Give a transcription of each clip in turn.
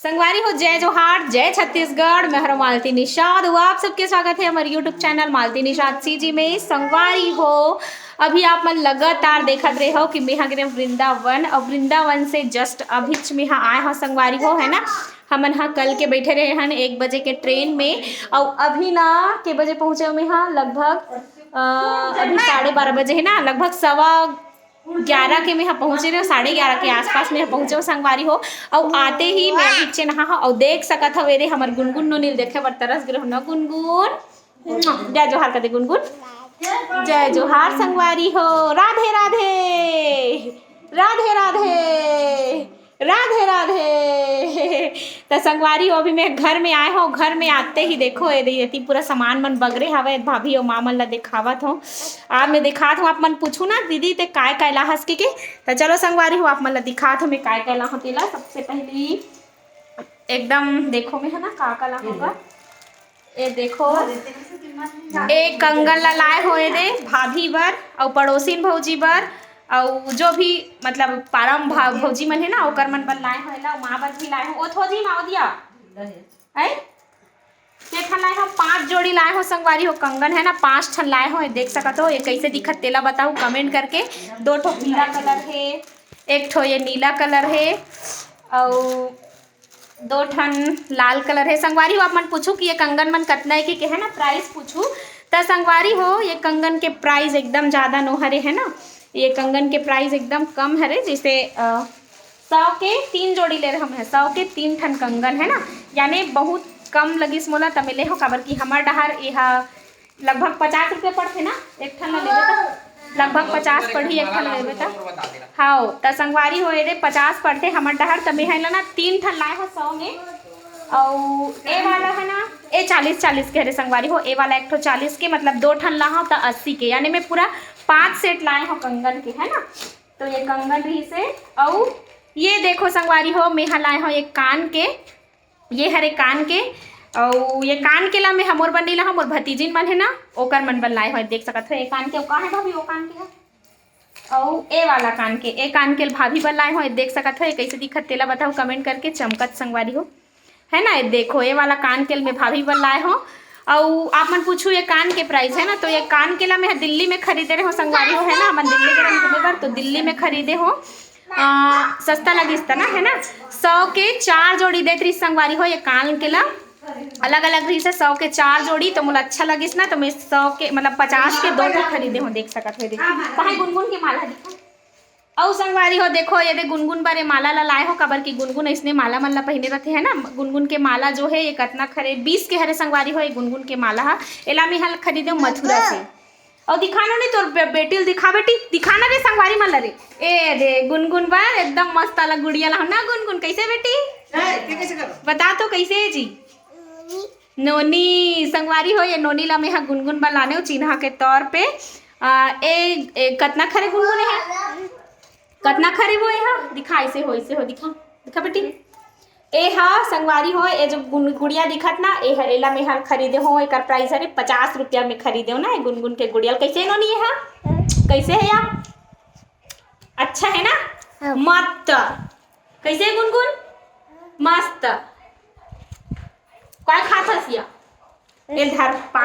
संगवारी हो, जय जोहार, जय छत्तीसगढ़। मैं हूं मालती निषाद। वो आप सबके स्वागत है हमारे यूट्यूब चैनल मालती निषाद सीजी में। संगवारी हो, अभी आप मन लगातार देखत रहे हो कि मेहा गिरे वृंदावन, और वृंदावन से जस्ट अभी मेहा आए हो संगवारी हो, है ना। हमन हा कल के बैठे रहे हन 1 बजे के ट्रेन में, और अभी ना के बजे पहुंचे हो मेहा, लगभग अभी 12:30 बजे है ना, लगभग 11:15 के में पहुंचे रहे, 11:30 के आसपास में पहुंचे हो संगवारी हो। और आते ही मैं नीचे नहा हो और देख सकत हवे रे हमर गुनगुन नोनील देखे बर तरस गिरे न गुनगुन। जय जोहार कर दे गुनगुन। जय जोहार संगवारी हो। राधे राधे राधे राधे राधे राधे। तो संगवारी हो, अभी मैं घर में आए हो, घर में आते ही देखो ये पूरा सामान मन बगरे हवे। भाभी और मामन ला दिखावत हो। आप मैं दिखात हूँ, आप मन पूछू ना दीदी ते काय काय लाहस के तो चलो संगवारी हो, आप मन ला दिखात हूँ मैं काय काय ला तेला। सबसे पहली एकदम देखो मैं है ना का ला होगा। ये देखो, एक कंगन ला लाए हो दे भाभी बर और पड़ोसिन भौजी बर, और जो भी मतलब पारम भौजी मन है ना ओकर मन बर लाए हो ला, माँ बर भी लाए हो। ओ थोजी माँ दिया है देखा लाए हो, 5 जोड़ी लाए हो संगवारी हो। कंगन है ना 5 ठन लाए हो। देख सकत हो ये कैसे दिखत तेला बताओ कमेंट करके। 2 ठो पीला कलर है, 1 ठो ये नीला कलर है, और 2 ठन लाल कलर है। संगवारी हो, आप मन पूछू कि ये कंगन मन कतना है कि है ना प्राइस पूछू तो संगवारी हो, ये कंगन के प्राइस एकदम ज़्यादा नो हरे है ना। ये कंगन के प्राइस एकदम कम हरे, जैसे 100 के 3 जोड़ी ले रहे हम है, 100 के 3 ठन कंगन है ना, यानी बहुत कम लगिस मोला तमिले हो। काबर की हमार डहार यह लगभग 50 रुपये पड़ते ना एक ठन लेवे तो, लगभग 50 पड़ी एक ठन लेवे तो। हाँ तो संगवारी हो ये 50 पड़ते हमार डहार, तब है ना 3 ठन लाए हो 100 में। और ए वाला है ना ए 40 के हरे संगवारी हो। ए वाला 1 ठो 40 के, मतलब 2 ठन ला हो तो 80 के, यानी मैं पूरा 5 सेट लाए हो कंगन के, है ना। तो ये कंगन रही से, और ये देखो संगवारी हो मेहा लाए हो एक कान के, ये हरे कान के, और ये कान के ला मैं हमोर बन ला, हमोर भतीजिन मन है ना ओकर मन बन लाए हो। देख सकत हो ये कान के का है भाभी, वो कान के है। और ए वाला कान के, ए कान के भाभी बन लाए हो। देख सकत हो ये कैसे दिखत तेला बताओ कमेंट करके, चमकत संगवारी हो, है ना। ये देखो ये वाला कान के मैं भाभी बन लाए हो। और आप मन पूछू ये कान के प्राइस है ना, तो ये कान के ला मैं दिल्ली में खरीदे रहे हो संगवारी हो, है ना। हम दिल्ली गए घूमे बार तो दिल्ली में खरीदे हो, सस्ता लगिस था ना, है ना। 100 के 4 जोड़ी देती संगवारी हो। ये कान के ला अलग अलग रही से 100 के 4 जोड़ी, तो मुझे अच्छा लगिस ना, तो मैं 100 के मतलब 50 के 2 ठो खरीदे हो। देख सकत हो कहाँ गुनगुन के माला दिखा। और संगवारी हो देखो ये दे गुनगुन बारे माला ला लाए हो, काबर की गुनगुन इसने माला मन ला पहने रहते है ना। गुनगुन के माला जो है ये कतना खरे 20 के हरे संगवारी हो। ये गुनगुन के माला है, एला में हल खरीदे मथुरा से। और दिखाना नहीं तोर बेटी दिखा, बेटी दिखाना रे संगवारी माला रे। ए रे गुनगुन बार एकदम मस्त वाला गुड़िया ला ना। गुनगुन कैसे बेटी बता तो कैसे है जी। नोनी संगवारी हो, ये नोनी ला में हा गुनगुन बा लाने हो चिन्हा के तौर पे। ए कतना खरे गुनगुन है, कतना खरे वो है दिखा, ऐसे हो दिखा दिखा बेटी। ए हा संगवारी हो, ये जो गुड़िया दिखत ना ए हरेला में हल खरीदे हो। एक प्राइस है 50 रुपया में खरीदे हो ना। ये गुनगुन के गुड़िया कैसे नोनी है, कैसे है यार, अच्छा है ना। मत कैसे है गुनगुन, मस्त। काय खाथस या ए धर पा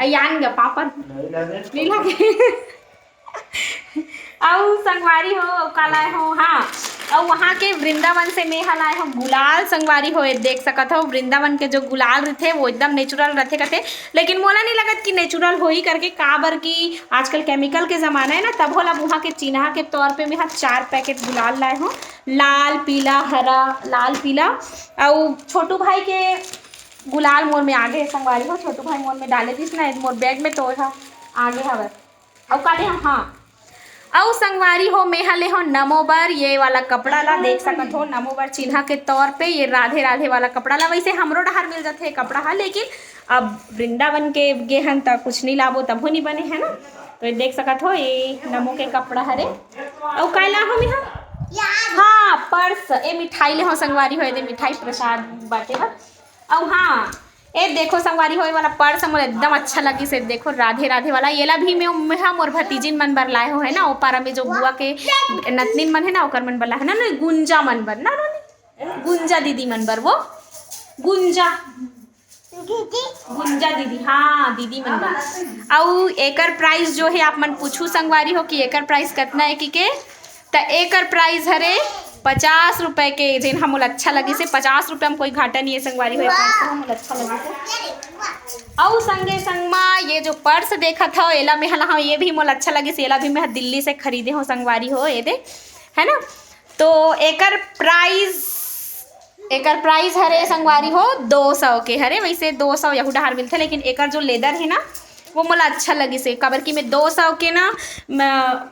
अयान ग पापा नहीं लगे। और संगवारी हो कालाए हो, हाँ। और वहाँ के वृंदावन से मैं हलाए हो गुलाल संगवारी हो। देख सकत हो वृंदावन के जो गुलाल रहते वो एकदम नेचुरल रहते करते, लेकिन मोला नहीं लगत कि नेचुरल हो ही करके, काबर की आजकल केमिकल के ज़माना है ना। तब होला वहाँ के चिन्हा के तौर पे मैं 4 पैकेट गुलाल लाए हो, लाल पीला हरा, लाल पीला। और छोटू भाई के गुलाल मोर में आगे है संगवारी हो। छोटू भाई मोर में डाले दिस ना मोर बैग में, तो आगे हवे और काले हम, हाँ। और संगवारी हो मैं हले हो नमोबर, ये वाला कपड़ा ला देख सकत हो नमोबर चिन्हा के तौर पे। ये राधे राधे वाला कपड़ा ला, वैसे हमरो डहार मिल जाते कपड़ा हा, लेकिन अब वृंदावन के गेहन तक कुछ नहीं लाबो तब नहीं बने है ना। तो ये देख सकत हो ये नमो के कपड़ा हरे। और काय ला हो मिहा, हाँ पर्स, ए मिठाई ले हो संगवारी हो, ये मिठाई प्रसाद बाटे हा। और हाँ ए देखो संगवारी हो वाला पर्स मोला एकदम अच्छा लगी से। देखो राधे राधे वाला, येला भी मैं मोर भतीजिन मन बर लाए हो, है ना। ओपारा में जो बुआ के नतनिन मन है ना ओकर मन बर लाए है ना, गुंजा मन बर ना। गुंजा दीदी मन बर, वो गुंजा गुंजा दीदी, हाँ दीदी मन बर। और एकर प्राइस जो है आप मन पूछू संगवारी हो कि एकर प्राइस कितना है कि के, तो एकर प्राइस हरे 50 रुपए के। जिन हम अच्छा लगे से 50 रुपये में कोई घाटा नहीं है संगवारी हो, हम अच्छा लगे से। और संगे संगमा ये जो पर्स देखा था एला में हाँ ये भी मोल अच्छा लगे से, एला भी मैं दिल्ली से खरीदे हो संगवारी हो, ये दे है ना। तो एकर प्राइस हरे संगवारी हो 200 के हरे। वैसे 200 यहू डहार मिलते, लेकिन एकर जो लेदर है ना वो मोला अच्छा लगी से, काबर कि मैं 200 के ना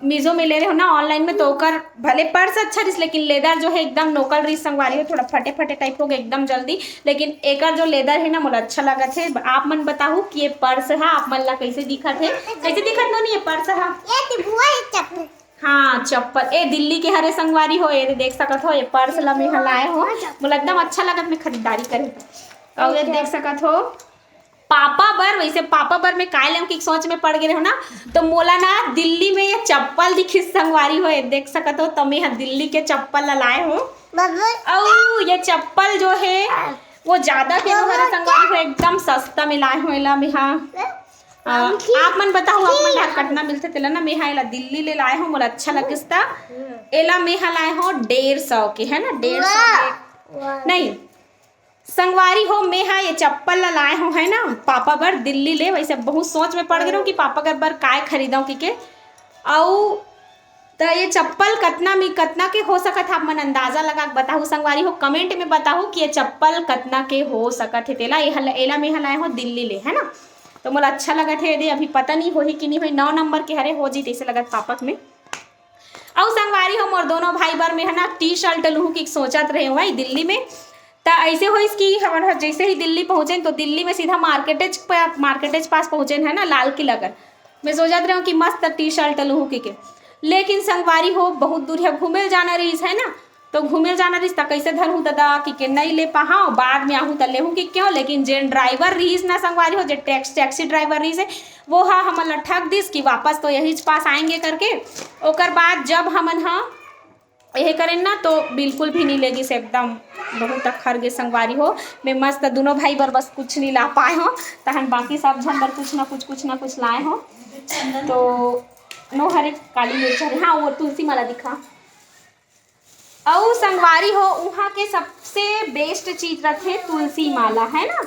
मीजो में ले रहे हो ना ऑनलाइन में, तो ओकर भले पर्स अच्छा रही लेकिन लेदर जो है एकदम लोकल रही संगवारी हो, थोड़ा फटे फटे टाइप हो गए एकदम जल्दी। लेकिन एकर जो लेदर है ना मोला अच्छा लगा थे। आप मन बताओ कि ये पर्स है आप मन ला कैसे दिखत है, कैसे दिखत नो नहीं ये पर्स है। हाँ चप्पल ए दिल्ली के हरे संगवारी हो, ये देख सकत हो ये पर्स ला में हलाए हो, मोला एकदम अच्छा लगत मैं खरीदारी करे। और ये देख सकत हो पापा बर, वैसे पापा बर में काय लेम की सोच में पड़ गए हो ना, तो मोला ना दिल्ली में ये चप्पल दिखी संगवारी हो, ये देख सकत हो तमे यहाँ दिल्ली के चप्पल लाए हो। और ये चप्पल जो है वो ज्यादा के हमारे संगवारी हो एकदम सस्ता में लाए हो एला में। हाँ आप मन बताओ आप मन यहाँ कटना मिलते तेला ना, मैं एला दिल्ली ले लाए हो, मोला अच्छा लगे एला में लाए हो 150 के है ना, 150 नहीं संगवारी हो मैं ये चप्पल ला लाए हो है ना पापा बर दिल्ली ले। वैसे बहुत सोच में पड़ गए कि पापा का बर काय खरीदाऊं कि और तो ये चप्पल कतना के हो सकत है, आप मन अंदाजा लगा बताओ संगवारी हो, कमेंट में बताओ कि ये चप्पल कतना के हो सकत है तेला। एला में लाए हो दिल्ली ले है ना, तो मोला अच्छा लगा थे। यदि अभी पता नहीं होही कि नहीं होई, 9 नंबर के हरे हो जी तैसे लगत पापक में। और संगवारी हो मोर दोनों भाई बर में है ना टी शर्ट लूँ कि सोचत रहे हो दिल्ली में। तो ऐसे हो इसकी हमारा जैसे ही दिल्ली पहुँचे तो दिल्ली में सीधा मार्केटेज पास पहुँचे है ना लाल किला कर, मैं सोचत रही हूँ कि मस्त टी शर्ट लूँ कि लेकिन संगवारी हो बहुत दूर है, घूमे जाना रही है ना, तो घूमे जाना रही तो कैसे धरूँ दादा कि नहीं ले पाओ, बाद में आहूँ तो लेहूँ कि क्यों। लेकिन जे ड्राइवर रहीस ना संगवारी हो, जो टैक्सी ड्राइवर रहीस है वो हाँ हमन ठग दिस कि वापस तो यही पास आएंगे करके। ओकर बाद जब हमन हाँ यह करें ना तो बिल्कुल भी नहीं लेगी से, एकदम बहुत अखर गे संगवारी हो। मैं मस्त दोनों भाई बर बस कुछ नहीं ला पाए हो, तहन बाकी सब झन बर कुछ ना कुछ लाए हो। तो नो हरे काली मिर्च हरे, हाँ वो तुलसी माला दिखा। और संगवारी हो वहाँ के सबसे बेस्ट चीज रखे तुलसी माला है ना,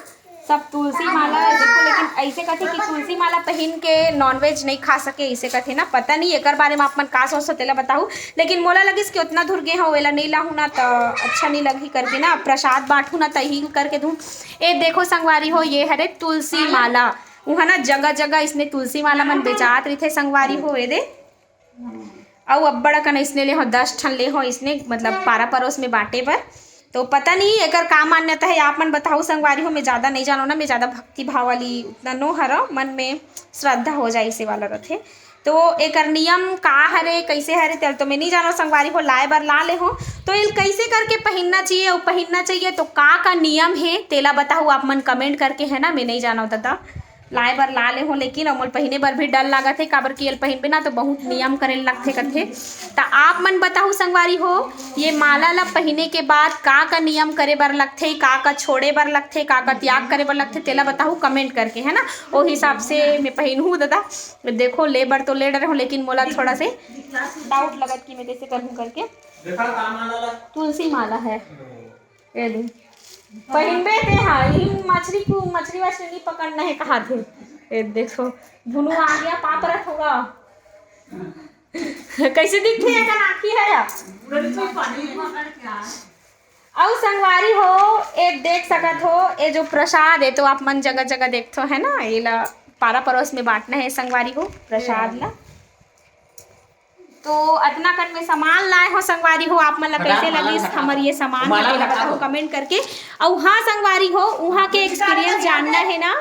सब तुलसी माला देखो। लेकिन ऐसे कथे कि तुलसी माला पहन के नॉनवेज नहीं खा सके, ऐसे कथे ना, पता नहीं एक बारे में आप मन का सोच तेला बताऊँ। लेकिन मोला लगिस कि उतना दूर गए हो वेला नहीं लाहूँ ना तो अच्छा नहीं लगी करके ना, प्रसाद बांटू ना तही करके दूँ। ये देखो संगवारी हो ये हरे तुलसी माला, वहाँ ना जगह जगह इसने तुलसी माला मन बेचात रही थे संगवारी हो। ये दे और अब्बड़ कन इसने ले हो 10 ठन ले हो इसने, मतलब पारा पड़ोस में बांटे पर। तो पता नहीं एकर का मान्यता है, आप मन बताओ संगवारी हो। मैं ज़्यादा नहीं जानो ना, मैं ज़्यादा भक्ति भाव वाली उतना नो हरो, मन में श्रद्धा हो जाए इसे वाला रथे। तो एकर नियम का हरे कैसे हरे तेल तो मैं नहीं जानो संगवारी हो, लाए बर ला ले हो तो इल कैसे करके पहनना चाहिए और पहनना चाहिए तो का नियम है तेला बताओ आप मन कमेंट करके है ना। मैं नहीं जानो दादा, लाए बर ला ले हो, लेकिन अमोल पहने बर भी डर लागत है काबर कि पहन बिना तो बहुत नियम करे लगते करते। तो आप मन बताओ संगवारी हो ये माला ला पहने के बाद का नियम करे बर लगते, का छोड़े बर लगते, का त्याग करे बर लगते तेला बताओ कमेंट करके है ना। वो हिसाब से मैं पहनूँ दादा। देखो ले बर तो ले डरे हो, लेकिन मोला थोड़ा से डाउट लगत कि मैं कैसे करूँ करके। तुलसी माला है ये पहनबे थे, हाँ मछली वछली नहीं पकड़ना है कहा थे। ये देखो धुनु आ गया पापरत होगा कैसे दिखते है का आँखी है या और संगवारी हो ये देख सकत हो ये जो प्रसाद है तो आप मन जगह जगह देखते हो है ना, ये ला पारा पड़ोस में बांटना है संगवारी हो प्रसाद ला। तो अतना कन में सामान लाए हो संगवारी हो, आप मन कैसे लगी हमारे ये सामान बताओ कमेंट करके। और हाँ संगवारी हो वहाँ के एक्सपीरियंस जानना है ना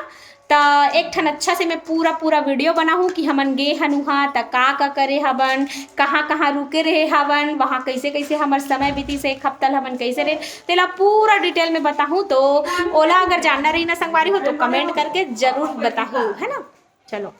तो एक ठन अच्छा से मैं पूरा वीडियो बनाऊँ कि हमन गे हन वहाँ तक का करे हवन, कहाँ रुके रहे हवन, वहाँ कैसे हमार समय बीती से 1 हफ्ता हमन कैसे रहे तेला पूरा डिटेल में बताऊँ। तो ओला अगर जानना रही ना संगवारी हो तो कमेंट करके जरूर बताओ है ना। चलो।